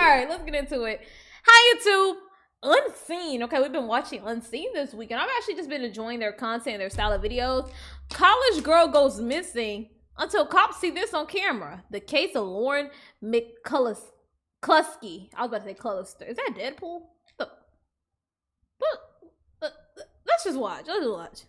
right, let's get into it. Hi, YouTube. Unseen. Okay, we've been watching Unseen this week, and I've actually just been enjoying their content and their style of videos. College girl goes missing until cops see this on camera. The case of Lauren McCluskey. I was about to say Cluster. Is that Deadpool? Let's just watch. Let's just watch.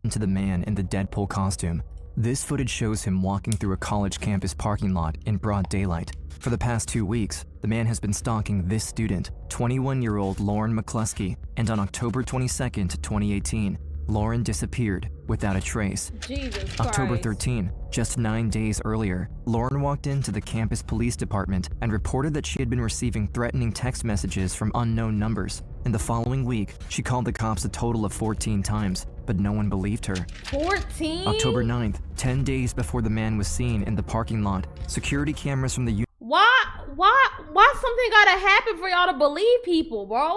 To the man in the Deadpool costume. This footage shows him walking through a college campus parking lot in broad daylight. For the past 2 weeks, the man has been stalking this student, 21-year-old Lauren McCluskey, and on October 22nd, 2018, Lauren disappeared without a trace. Jesus October Christ. 13, just 9 days earlier, Lauren walked into the campus police department and reported that she had been receiving threatening text messages from unknown numbers. In the following week, she called the cops a total of 14 times, but no one believed her. 14? October 9th, 10 days before the man was seen in the parking lot, security cameras from the Why something gotta happen for y'all to believe people, bro?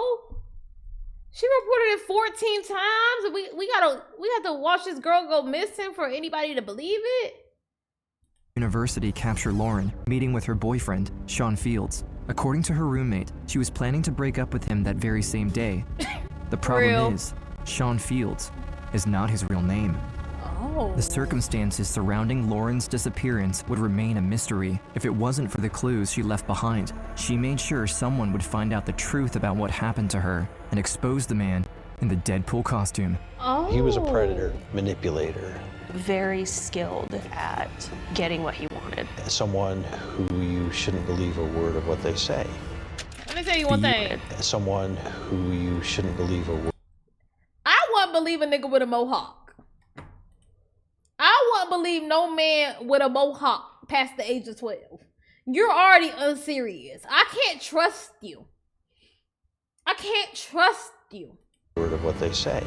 She reported it 14 times. We have to watch this girl go missing for anybody to believe it? University captured Lauren meeting with her boyfriend, Sean Fields. According to her roommate, she was planning to break up with him that very same day. The problem is, Sean Fields is not his real name. Oh. The circumstances surrounding Lauren's disappearance would remain a mystery if it wasn't for the clues she left behind. She made sure someone would find out the truth about what happened to her and expose the man in the Deadpool costume. Oh. He was a predator, manipulator. Very skilled at getting what he wanted. Someone who you shouldn't believe a word of what they say. Let me tell you one thing. Someone who you shouldn't believe a word. I wouldn't believe a nigga with a mohawk. I wouldn't believe no man with a mohawk past the age of 12. You're already unserious. I can't trust you. I can't trust you. Word of what they say.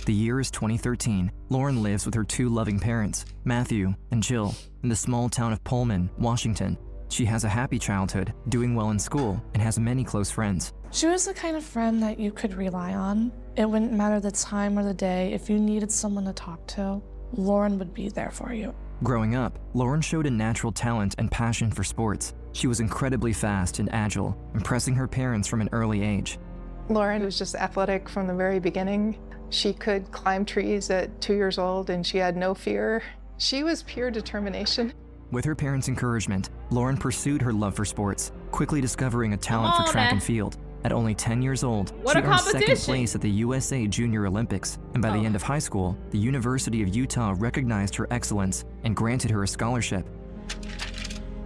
The year is 2013. Lauren lives with her 2 loving parents, Matthew and Jill, in the small town of Pullman, Washington. She has a happy childhood, doing well in school, and has many close friends. She was the kind of friend that you could rely on. It wouldn't matter the time or the day. If you needed someone to talk to, Lauren would be there for you. Growing up, Lauren showed a natural talent and passion for sports. She was incredibly fast and agile, impressing her parents from an early age. Lauren was just athletic from the very beginning. She could climb trees at 2 years old and she had no fear. She was pure determination. With her parents' encouragement, Lauren pursued her love for sports, quickly discovering a talent for track and field. At only 10 years old, she earned second place at the USA Junior Olympics, and by the end of high school, the University of Utah recognized her excellence and granted her a scholarship.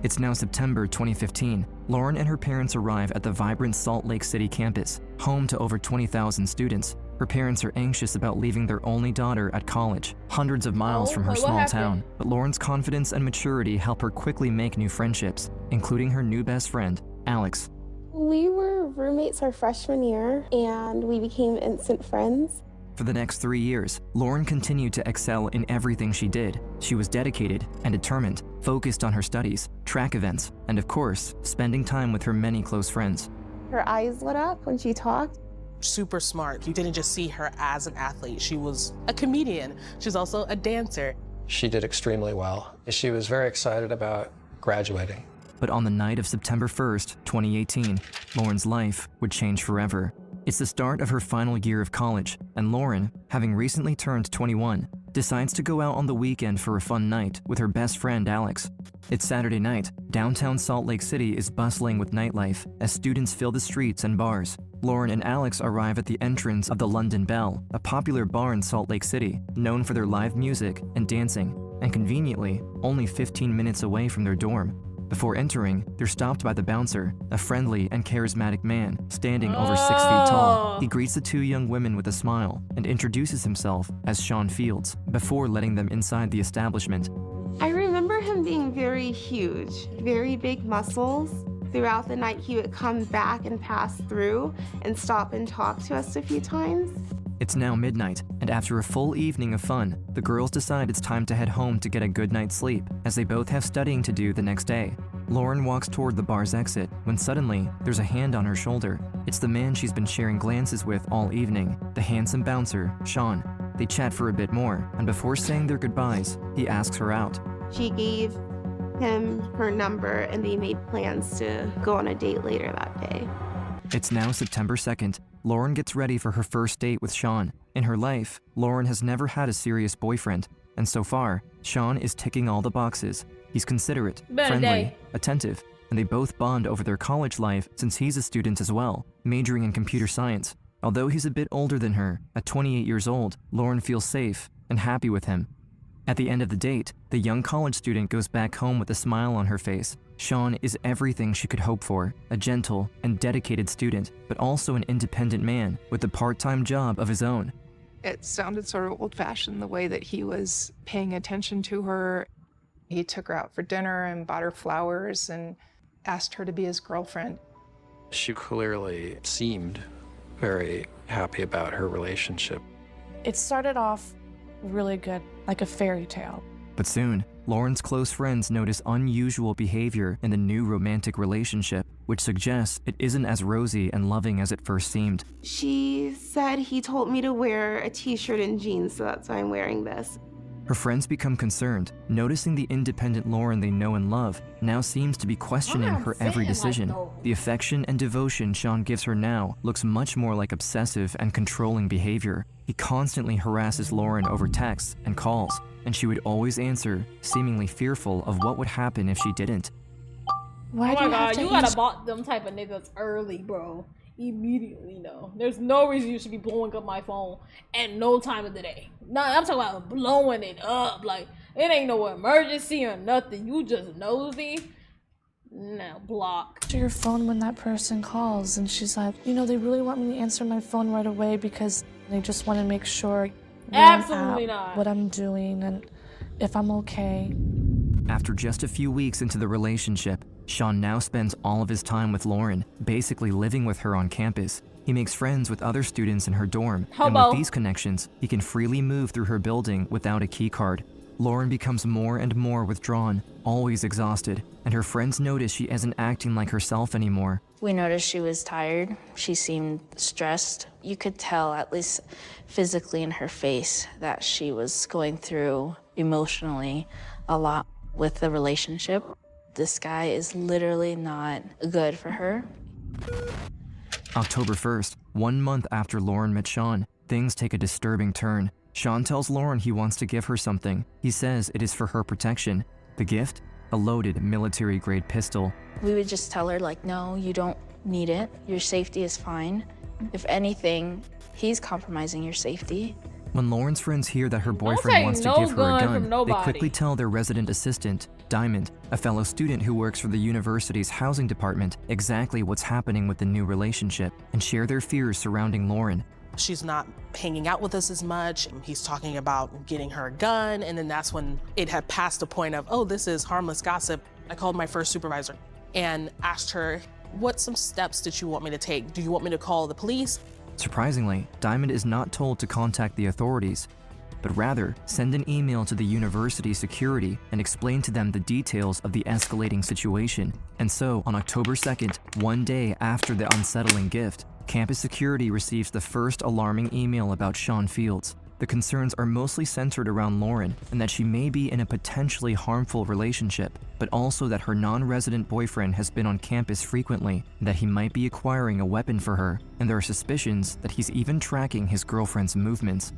It's now September 2015. Lauren and her parents arrive at the vibrant Salt Lake City campus, home to over 20,000 students. Her parents are anxious about leaving their only daughter at college, hundreds of miles from her small town. But Lauren's confidence and maturity help her quickly make new friendships, including her new best friend, Alex. We were roommates our freshman year, and we became instant friends. For the next 3 years, Lauren continued to excel in everything she did. She was dedicated and determined, focused on her studies, track events, and of course, spending time with her many close friends. Her eyes lit up when she talked. Super smart. You didn't just see her as an athlete. She was a comedian. She's also a dancer. She did extremely well. She was very excited about graduating. But on the night of September 1st, 2018, Lauren's life would change forever. It's the start of her final year of college, and Lauren, having recently turned 21, decides to go out on the weekend for a fun night with her best friend Alex. It's Saturday night. Downtown Salt Lake City is bustling with nightlife as students fill the streets and bars. Lauren and Alex arrive at the entrance of the London Bell, a popular bar in Salt Lake City, known for their live music and dancing, and conveniently, only 15 minutes away from their dorm. Before entering, they're stopped by the bouncer, a friendly and charismatic man standing over 6 feet tall. He greets the 2 young women with a smile and introduces himself as Sean Fields before letting them inside the establishment. I remember him being very huge, very big muscles. Throughout the night, he would come back and pass through and stop and talk to us a few times. It's now midnight, and after a full evening of fun, the girls decide it's time to head home to get a good night's sleep, as they both have studying to do the next day. Lauren walks toward the bar's exit, when suddenly, there's a hand on her shoulder. It's the man she's been sharing glances with all evening, the handsome bouncer, Sean. They chat for a bit more, and before saying their goodbyes, he asks her out. She gave him her number, and they made plans to go on a date later that day. It's now September 2nd. Lauren gets ready for her first date with Sean. In her life, Lauren has never had a serious boyfriend, and so far, Sean is ticking all the boxes. He's considerate, friendly, attentive, and they both bond over their college life since he's a student as well, majoring in computer science. Although he's a bit older than her, at 28 years old, Lauren feels safe and happy with him. At the end of the date, the young college student goes back home with a smile on her face. Sean is everything she could hope for, a gentle and dedicated student, but also an independent man with a part-time job of his own. It sounded sort of old-fashioned the way that he was paying attention to her. He took her out for dinner and bought her flowers and asked her to be his girlfriend. She clearly seemed very happy about her relationship. It started off really good, like a fairy tale. But soon, Lauren's close friends notice unusual behavior in the new romantic relationship, which suggests it isn't as rosy and loving as it first seemed. She said he told me to wear a t-shirt and jeans, so that's why I'm wearing this. Her friends become concerned, noticing the independent Lauren they know and love now seems to be questioning her every decision. The affection and devotion Sean gives her now looks much more like obsessive and controlling behavior. He constantly harasses Lauren over texts and calls, and she would always answer, seemingly fearful of what would happen if she didn't. Why do you have to you gotta bought them type of niggas early, bro. Immediately, no. There's no reason you should be blowing up my phone at no time of the day. No, I'm talking about blowing it up. Like, it ain't no emergency or nothing. You just nosy. No, block. To your phone when that person calls, and she's like, you know, they really want me to answer my phone right away because they just want to make sure Absolutely not. what I'm doing and if I'm okay. After just a few weeks into the relationship, Sean now spends all of his time with Lauren, basically living with her on campus. He makes friends with other students in her dorm, and with these connections, he can freely move through her building without a key card. Lauren becomes more and more withdrawn, always exhausted, and her friends notice she isn't acting like herself anymore. We noticed she was tired. She seemed stressed. You could tell, at least physically in her face, that she was going through emotionally a lot with the relationship. This guy is literally not good for her. October 1st, 1 month after Lauren met Sean, things take a disturbing turn. Sean tells Lauren he wants to give her something. He says it is for her protection. The gift? A loaded military-grade pistol. We would just tell her, like, no, you don't need it. Your safety is fine. If anything, he's compromising your safety. When Lauren's friends hear that her boyfriend wants to give her a gun, they quickly tell their resident assistant, Diamond, a fellow student who works for the university's housing department, exactly what's happening with the new relationship and share their fears surrounding Lauren. She's not hanging out with us as much. He's talking about getting her a gun, and then that's when it had passed the point of, oh, this is harmless gossip. I called my first supervisor and asked her, what some steps did you want me to take? Do you want me to call the police? Surprisingly, Diamond is not told to contact the authorities, but rather send an email to the university security and explain to them the details of the escalating situation. And so, on October 2nd, 1 day after the unsettling gift, campus security receives the first alarming email about Sean Fields. The concerns are mostly centered around Lauren and that she may be in a potentially harmful relationship, but also that her non-resident boyfriend has been on campus frequently, and that he might be acquiring a weapon for her, and there are suspicions that he's even tracking his girlfriend's movements.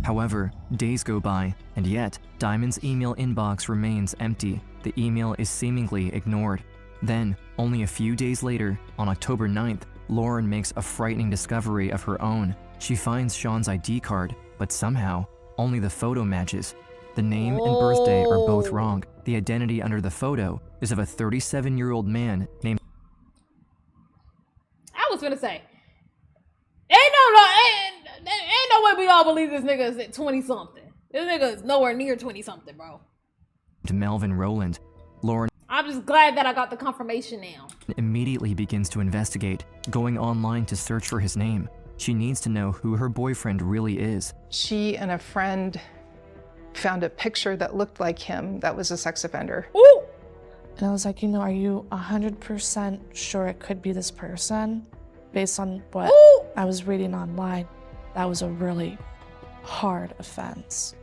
However, days go by, and yet, Diamond's email inbox remains empty. The email is seemingly ignored. Then, only a few days later, on October 9th, Lauren makes a frightening discovery of her own. She finds Sean's ID card, but somehow, only the photo matches. The name and birthday are both wrong. The identity under the photo is of a 37-year-old man named... I was gonna say, ain't no way we all believe this nigga is at 20-something. This nigga is nowhere near 20-something, bro. Melvin Rowland. Lauren I'm just glad that I got the confirmation now. Immediately begins to investigate, going online to search for his name. She needs to know who her boyfriend really is. She and a friend found a picture that looked like him that was a sex offender. Ooh. And I was like, you know, are you 100% sure it could be this person? Based on what I was reading online, that was a really hard offense.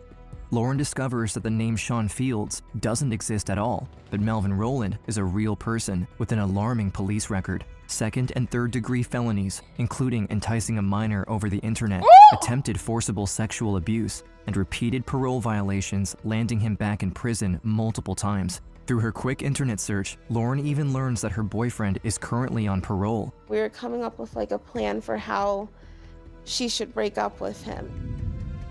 Lauren discovers that the name Sean Fields doesn't exist at all, but Melvin Rowland is a real person with an alarming police record. Second and third degree felonies, including enticing a minor over the internet, attempted forcible sexual abuse, and repeated parole violations, landing him back in prison multiple times. Through her quick internet search, Lauren even learns that her boyfriend is currently on parole. We were coming up with like a plan for how she should break up with him.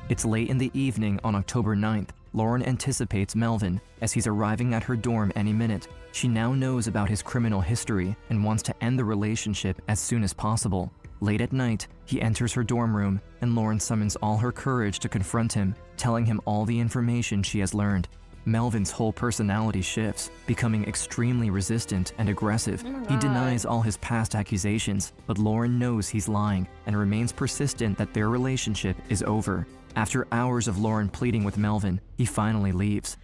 It's late in the evening on October 9th. Lauren anticipates Melvin as he's arriving at her dorm any minute. She now knows about his criminal history and wants to end the relationship as soon as possible. Late at night, he enters her dorm room and Lauren summons all her courage to confront him, telling him all the information she has learned. Melvin's whole personality shifts, becoming extremely resistant and aggressive. He denies all his past accusations, but Lauren knows he's lying and remains persistent that their relationship is over. After hours of Lauren pleading with Melvin, he finally leaves.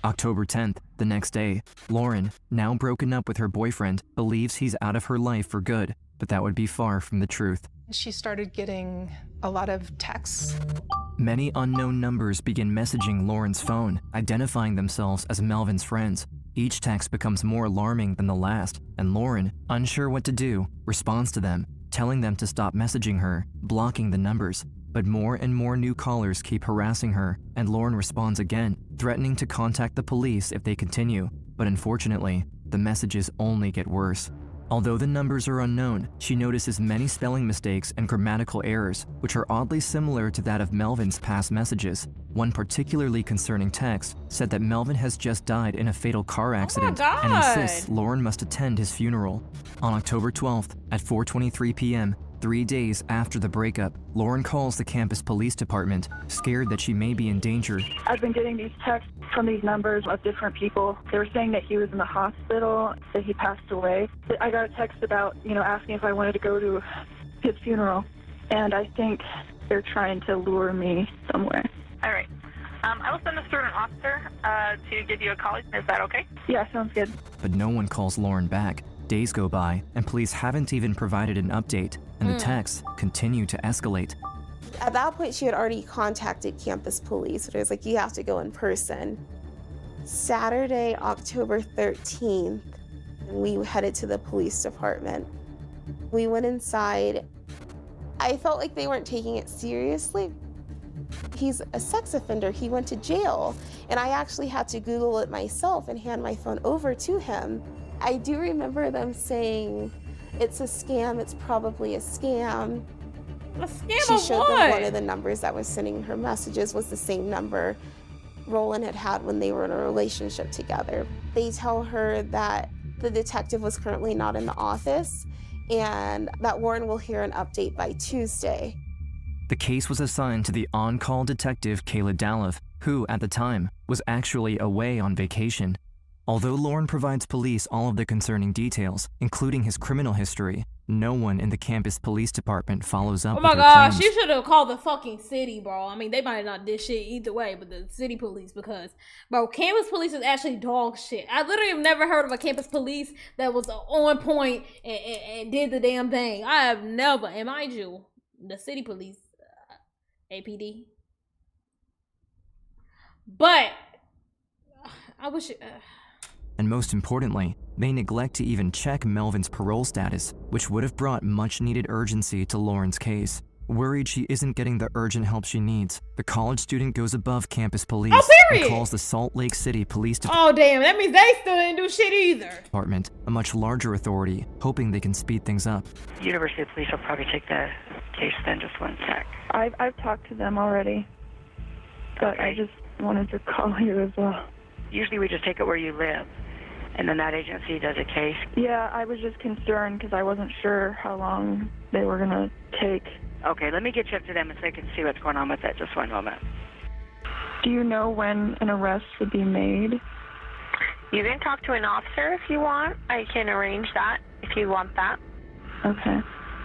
October 10th, the next day, Lauren, now broken up with her boyfriend, believes he's out of her life for good, but that would be far from the truth. She started getting a lot of texts. Many unknown numbers begin messaging Lauren's phone, identifying themselves as Melvin's friends. Each text becomes more alarming than the last, and Lauren, unsure what to do, responds to them, telling them to stop messaging her, blocking the numbers. But more and more new callers keep harassing her, and Lauren responds again, threatening to contact the police if they continue. But unfortunately, the messages only get worse. Although the numbers are unknown, she notices many spelling mistakes and grammatical errors, which are oddly similar to that of Melvin's past messages. One particularly concerning text said that Melvin has just died in a fatal car accident and insists Lauren must attend his funeral. On October 12th at 4:23 p.m., 3 days after the breakup, Lauren calls the campus police department, scared that she may be in danger. I've been getting these texts from these numbers of different people. They were saying that he was in the hospital, that he passed away. I got a text about, asking if I wanted to go to his funeral, and I think they're trying to lure me somewhere. All right. I will send this through an officer to give you a call. Is that okay? Yeah, sounds good. But no one calls Lauren back. Days go by, and police haven't even provided an update, and the texts continue to escalate. At that point, she had already contacted campus police. It was like, you have to go in person. Saturday, October 13th, we headed to the police department. We went inside. I felt like they weren't taking it seriously. He's a sex offender. He went to jail. And I actually had to Google it myself and hand my phone over to him. I do remember them saying, it's a scam, it's probably a scam. A scam She of showed what? them one of the numbers that was sending her messages was the same number Roland had when they were in a relationship together. They tell her that the detective was currently not in the office and that Warren will hear an update by Tuesday. The case was assigned to the on-call detective Kayla Dallov, who, at the time, was actually away on vacation. Although Lauren provides police all of the concerning details, including his criminal history, no one in the campus police department follows up with her Oh my gosh, claims. she should have called the fucking city, bro. I mean, they might not did shit either way, but the city police, because, bro, campus police is actually dog shit. I literally have never heard of a campus police that was on point and did the damn thing. I have never, and mind you, the city police, APD. But, I wish... And most importantly, they neglect to even check Melvin's parole status, which would have brought much-needed urgency to Lauren's case. Worried she isn't getting the urgent help she needs, the college student goes above campus police and calls the Salt Lake City Police Department. Oh, damn, that means they still didn't do shit either. A much larger authority, hoping they can speed things up. University Police will probably take the case then. Just one sec. I've talked to them already, but Okay. I just wanted to call you as well. Usually we just take it where you live, and then that agency does a case. Yeah, I was just concerned because I wasn't sure how long they were going to take. Okay, let me get you up to them so they can see what's going on with it. Just one moment. Do you know when an arrest would be made? You can talk to an officer if you want. I can arrange that if you want that. Okay.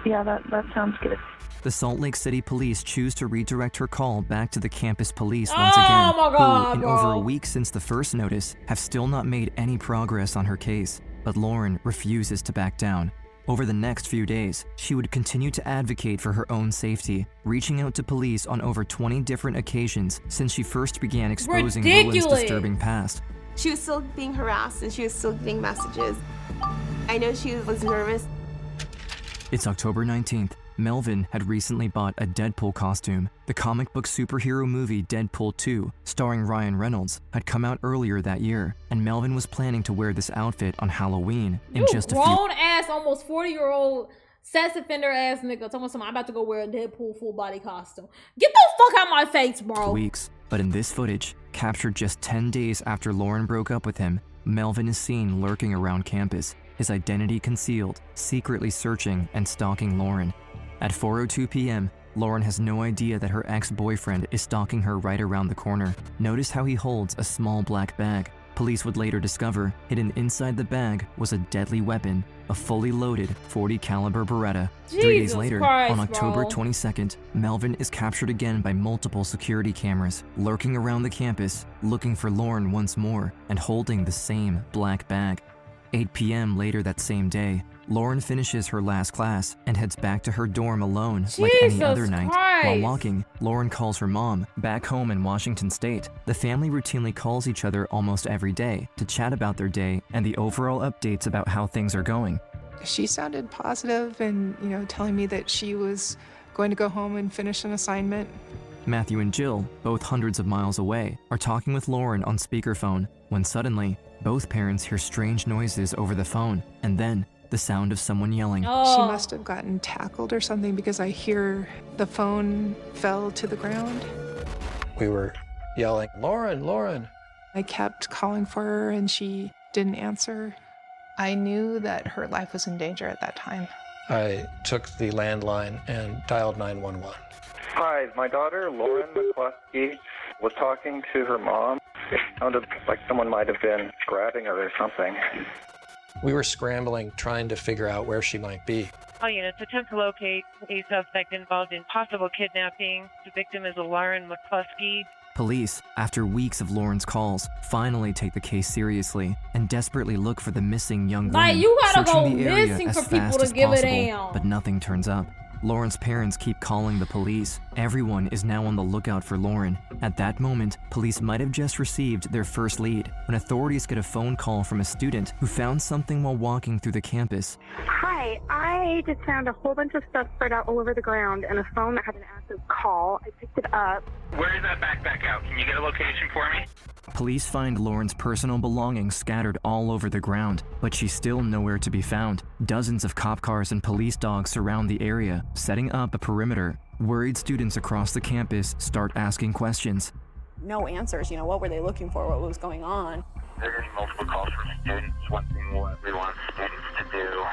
Yeah, that sounds good. The Salt Lake City Police choose to redirect her call back to the campus police once Oh again, my God, who, in bro. over a week since the first notice, have still not made any progress on her case. But Lauren refuses to back down. Over the next few days, she would continue to advocate for her own safety, reaching out to police on over 20 different occasions since she first began exposing Roland's disturbing past. She was still being harassed and she was still getting messages. I know she was nervous. It's October 19th. Melvin had recently bought a Deadpool costume. The comic book superhero movie Deadpool 2, starring Ryan Reynolds, had come out earlier that year, and Melvin was planning to wear this outfit on Halloween in just a few grown-ass, almost 40-year-old, sex offender-ass nigga talking about I'm about to go wear a Deadpool full-body costume. Get the fuck out my face, bro. weeks. But in this footage, captured just 10 days after Lauren broke up with him, Melvin is seen lurking around campus, his identity concealed, secretly searching and stalking Lauren. At 4:02 p.m., Lauren has no idea that her ex-boyfriend is stalking her right around the corner. Notice how he holds a small black bag. Police would later discover hidden inside the bag was a deadly weapon, a fully loaded .40 caliber Beretta. 3 days later, on October 22nd, Melvin is captured again by multiple security cameras, lurking around the campus, looking for Lauren once more, and holding the same black bag. 8 p.m. later that same day, Lauren finishes her last class and heads back to her dorm alone like any other night. While walking, Lauren calls her mom back home in Washington State. The family routinely calls each other almost every day to chat about their day and the overall updates about how things are going. She sounded positive and, telling me that she was going to go home and finish an assignment. Matthew and Jill, both hundreds of miles away, are talking with Lauren on speakerphone when suddenly, both parents hear strange noises over the phone, and then the sound of someone yelling. She must have gotten tackled or something because I hear the phone fell to the ground. We were yelling, Lauren, Lauren. I kept calling for her and she didn't answer. I knew that her life was in danger at that time. I took the landline and dialed 911. Hi, my daughter, Lauren McCluskey, was talking to her mom. It sounded like someone might have been grabbing her or something. We were scrambling, trying to figure out where she might be. All units attempt to locate a suspect involved in possible kidnapping. The victim is Lauren McCluskey. Police, after weeks of Lauren's calls, finally take the case seriously and desperately look for the missing young woman, you gotta go searching the area missing as for people fast to as give a possible, damn. but nothing turns up. Lauren's parents keep calling the police. Everyone is now on the lookout for Lauren. At that moment, police might have just received their first lead when authorities get a phone call from a student who found something while walking through the campus. Hi, I just found a whole bunch of stuff spread out all over the ground and a phone that had an active call. I picked it up. Where is that backpack out? Can you get a location for me? Police find Lauren's personal belongings scattered all over the ground, but she's still nowhere to be found. Dozens of cop cars and police dogs surround the area, setting up a perimeter. Worried students across the campus start asking questions. No answers, what were they looking for, what was going on? They're getting multiple calls from students wanting what we want students to do.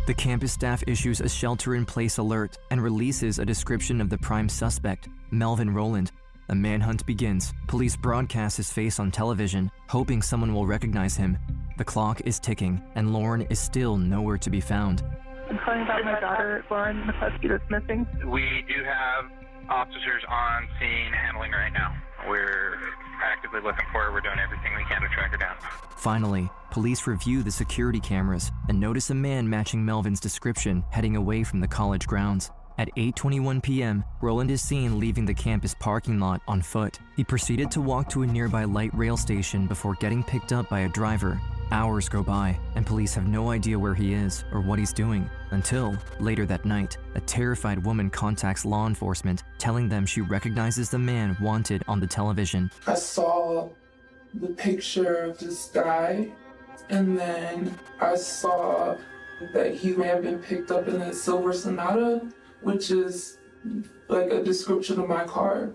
The campus staff issues a shelter-in-place alert and releases a description of the prime suspect, Melvin Rowland. A manhunt begins. Police broadcast his face on television, hoping someone will recognize him. The clock is ticking, and Lauren is still nowhere to be found. I'm calling about my daughter, Lauren McCluskey, that's missing. We do have officers on scene handling right now. We're actively looking for her. We're doing everything we can to track her down. Finally, police review the security cameras and notice a man matching Melvin's description heading away from the college grounds. At 8:21 p.m., Roland is seen leaving the campus parking lot on foot. He proceeded to walk to a nearby light rail station before getting picked up by a driver. Hours go by, and police have no idea where he is or what he's doing, until, later that night, a terrified woman contacts law enforcement, telling them she recognizes the man wanted on the television. I saw the picture of this guy, and then I saw that he may have been picked up in a silver Sonata, which is like a description of my car.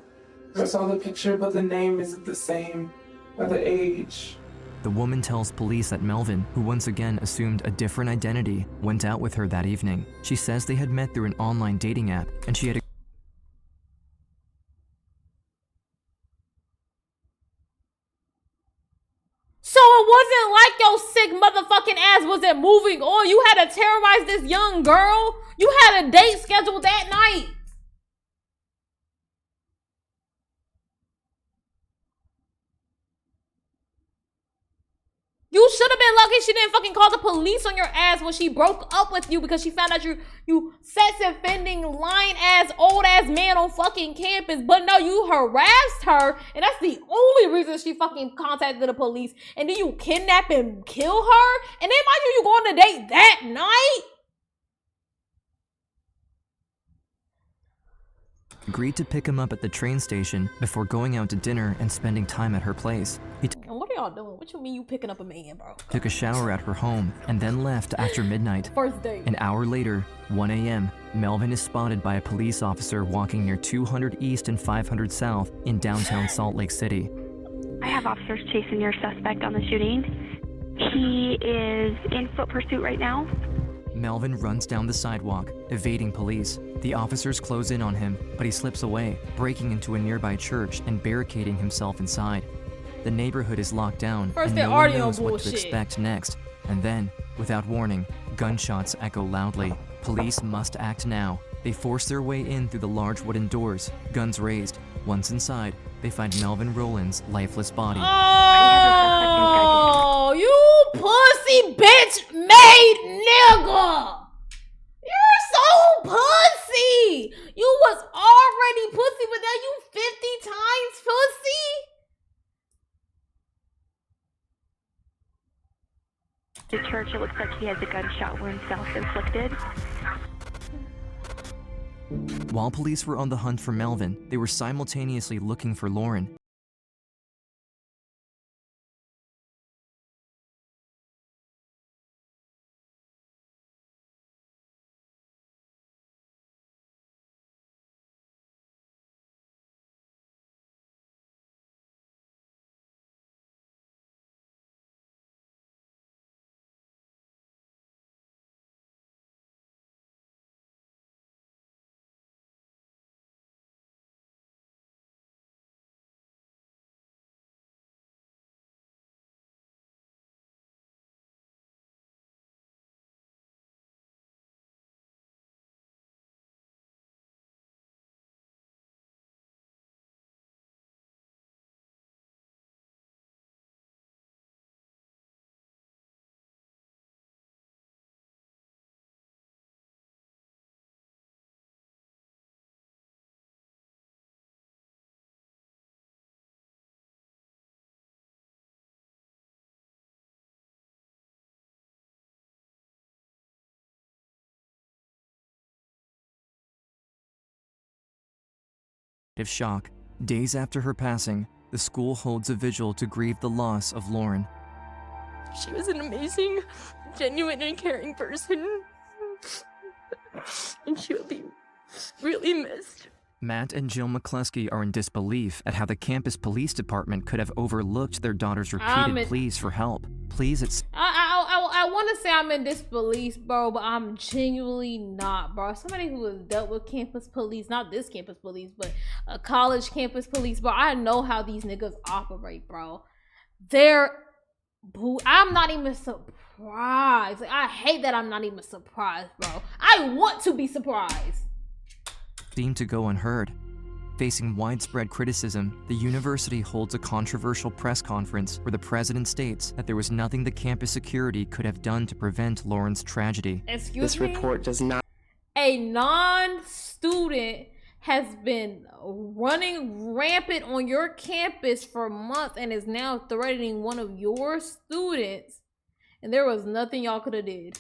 I saw the picture, but the name isn't the same, or the age. The woman tells police that Melvin, who once again assumed a different identity, went out with her that evening. She says they had met through an online dating app, and she had So it wasn't like your sick motherfucking ass wasn't moving on. You had to terrorize this young girl. You had a date scheduled that night. You should have been lucky she didn't fucking call the police on your ass when she broke up with you because she found out you sex offending, lying ass, old ass man on fucking campus. But no, you harassed her, and that's the only reason she fucking contacted the police. And then you kidnap and kill her, and then mind you go on a date that night. Agreed to pick him up at the train station before going out to dinner and spending time at her place. He And what are y'all doing? What you mean you picking up a man, bro? took a shower at her home and then left after midnight. First date. An hour later, 1 a.m., Melvin is spotted by a police officer walking near 200 East and 500 South in downtown Salt Lake City. I have officers chasing your suspect on the shooting. He is in foot pursuit right now. Melvin runs down the sidewalk, evading police. The officers close in on him, but he slips away, breaking into a nearby church and barricading himself inside. The neighborhood is locked down, First, and they're no one already on knows what to bullshit. expect next. And then, without warning, gunshots echo loudly. Police must act now. They force their way in through the large wooden doors, guns raised. Once inside, they find Melvin Rowland's lifeless body. Oh, you pussy bitch made nigga! You're so pussy! You was already pussy, but now you 50 times pussy? The church, it looks like he has a gunshot wound self-inflicted. While police were on the hunt for Melvin, they were simultaneously looking for Lauren. Of shock, days after her passing, the school holds a vigil to grieve the loss of Lauren. She was an amazing, genuine, and caring person. And she will be really missed. Matt and Jill McCluskey are in disbelief at how the campus police department could have overlooked their daughter's repeated pleas for help. Please, it's... I want to say I'm in disbelief, bro, but I'm genuinely not, bro. Somebody who has dealt with campus police, not this campus police, but a college campus police, bro. I know how these niggas operate, bro. I'm not even surprised. Like, I hate that I'm not even surprised, bro. I want to be surprised. seemed to go unheard. Facing widespread criticism, the university holds a controversial press conference where the president states that there was nothing the campus security could have done to prevent Lauren's tragedy. This report does not. A non-student has been running rampant on your campus for months and is now threatening one of your students, and there was nothing y'all could have did.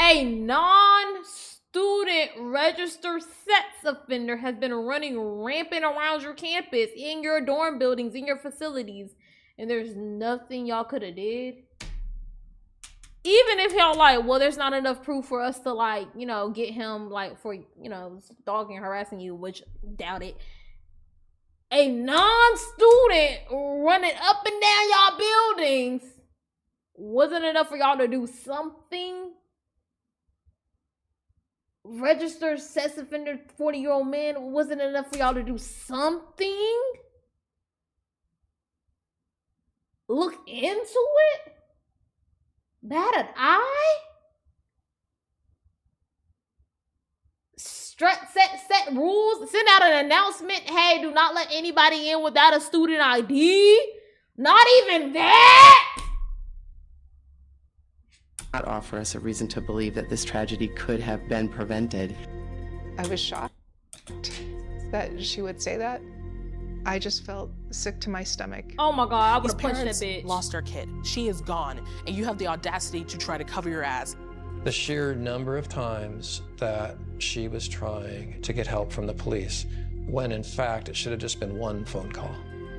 A non-student registered sex offender has been running rampant around your campus, in your dorm buildings, in your facilities, and there's nothing y'all could have did. Even if y'all like, well, there's not enough proof for us to like, you know, get him like for, you know, dogging and harassing you, which doubt it. A non-student running up and down y'all buildings wasn't enough for y'all to do something. Registered sex offender 40-year-old man wasn't enough for y'all to do something. Look into it. Bat an eye. set rules, send out an announcement, hey, do not let anybody in without a student ID. Not even that. Not offer us a reason to believe that this tragedy could have been prevented. I was shocked that she would say that. I just felt sick to my stomach. Oh my God, I would These have punched that parents bitch. lost their kid. She is gone, and you have the audacity to try to cover your ass. The sheer number of times that she was trying to get help from the police, when in fact it should have just been one phone call.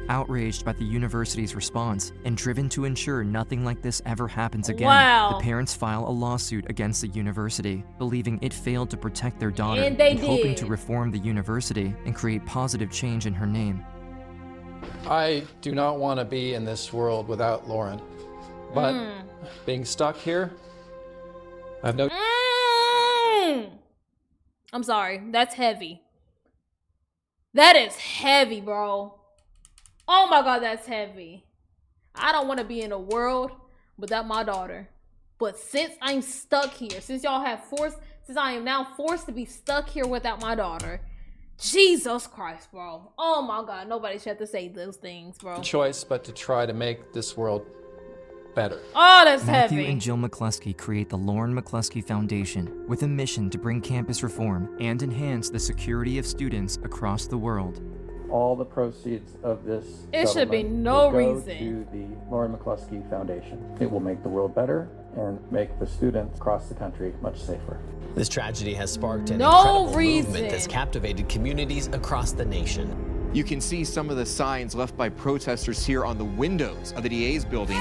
Outraged by the university's response and driven to ensure nothing like this ever happens again, Wow. the parents file a lawsuit against the university, believing it failed to protect their daughter And they hoping to did. reform the university and create positive change in her name. I do not want to be in this world without Lauren, but being stuck here, I have no... I'm sorry, that's heavy. That is heavy, bro. Oh my God, that's heavy. I don't want to be in a world without my daughter. But since I'm stuck here, since I am now forced to be stuck here without my daughter, Jesus Christ, bro. Oh my God, nobody should have to say those things, bro. choice but to try to make this world better. Oh, that's Matthew heavy. and Jill McCluskey create the Lauren McCluskey Foundation with a mission to bring campus reform and enhance the security of students across the world. All the proceeds of this It should be settlement no will go reason. to the Lauren McCluskey Foundation. It will make the world better and make the students across the country much safer. This tragedy has sparked an No incredible reason. movement that's captivated communities across the nation. You can see some of the signs left by protesters here on the windows of the DA's building.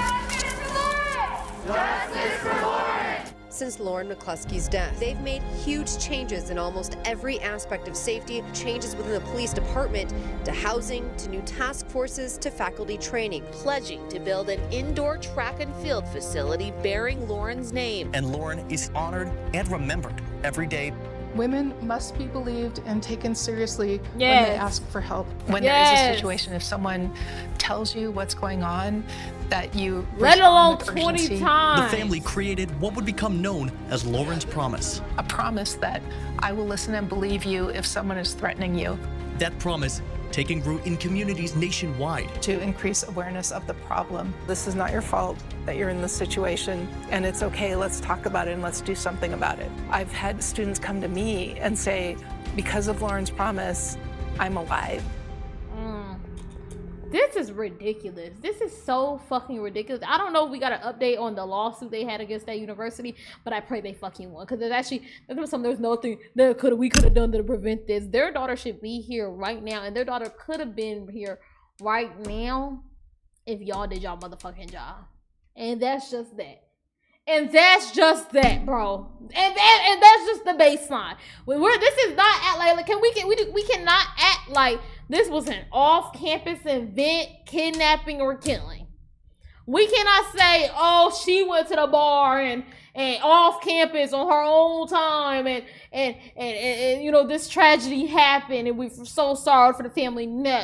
Since Lauren McCluskey's death, they've made huge changes in almost every aspect of safety, changes within the police department, to housing, to new task forces, to faculty training, pledging to build an indoor track and field facility bearing Lauren's name. And Lauren is honored and remembered every day. Women must be believed and taken seriously when Yes. they ask for help. When there is a Yes. situation, if someone tells you what's going on, that you Let respond alone with 20 urgency. times. The family created what would become known as Lauren's Promise. A promise that I will listen and believe you if someone is threatening you. That promise taking root in communities nationwide. To increase awareness of the problem. This is not your fault that you're in this situation, and it's okay, let's talk about it and let's do something about it. I've had students come to me and say, because of Lauren's Promise, I'm alive. This is ridiculous. This is so fucking ridiculous. I don't know if we got an update on the lawsuit they had against that university, but I pray they fucking won. Because there's nothing that we could have done to prevent this. Their daughter should be here right now, and their daughter could have been here right now if y'all did y'all motherfucking job. And that's just that. And that's just that, bro. And that's just the baseline. This is not act like we cannot act like this was an off-campus event, kidnapping or killing. We cannot say, oh, she went to the bar and off campus on her own time and you know this tragedy happened and we're so sorry for the family. No.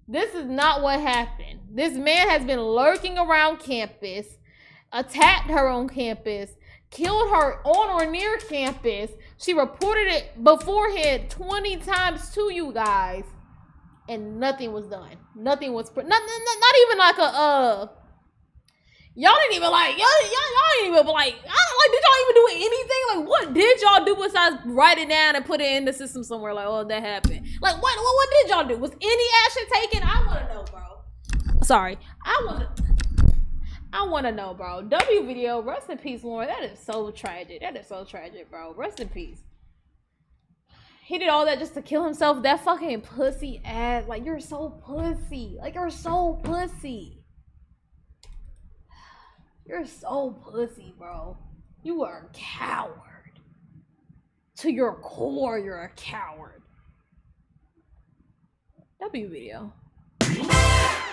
This is not what happened. This man has been lurking around campus, attacked her on campus, killed her on or near campus. She reported it beforehand 20 times to you guys, and nothing was done. Nothing was not even like a y'all didn't even like y'all didn't even like did y'all even do anything? Like what did y'all do besides write it down and put it in the system somewhere? Like, oh, that happened. Like what did y'all do? Was any action taken? I want to know, bro. Sorry, I want to know, bro. W video, rest in peace, Lauren. That is so tragic. That is so tragic, bro. Rest in peace. He did all that just to kill himself. That fucking pussy ass. Like, you're so pussy. Like, you're so pussy. You're so pussy, bro. You are a coward. To your core, you're a coward. W video.